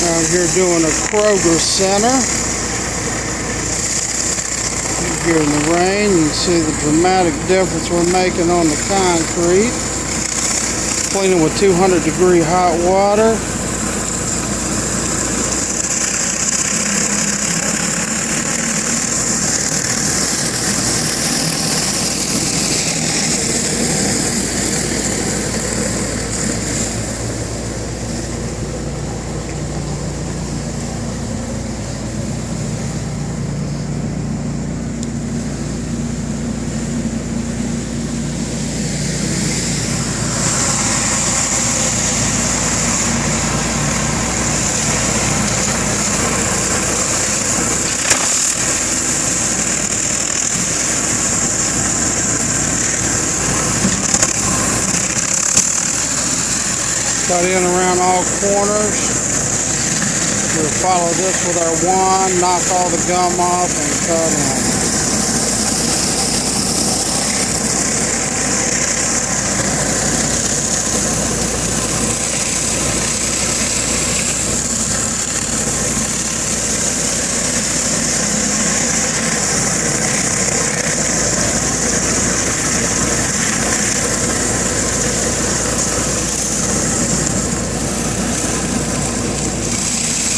Out here doing a Kroger Center. Here in the rain, you can see the dramatic difference we're making on the concrete. Cleaning with 200-degree hot water. Cut in around all corners. We'll follow this with our wand, knock all the gum off, and cut in.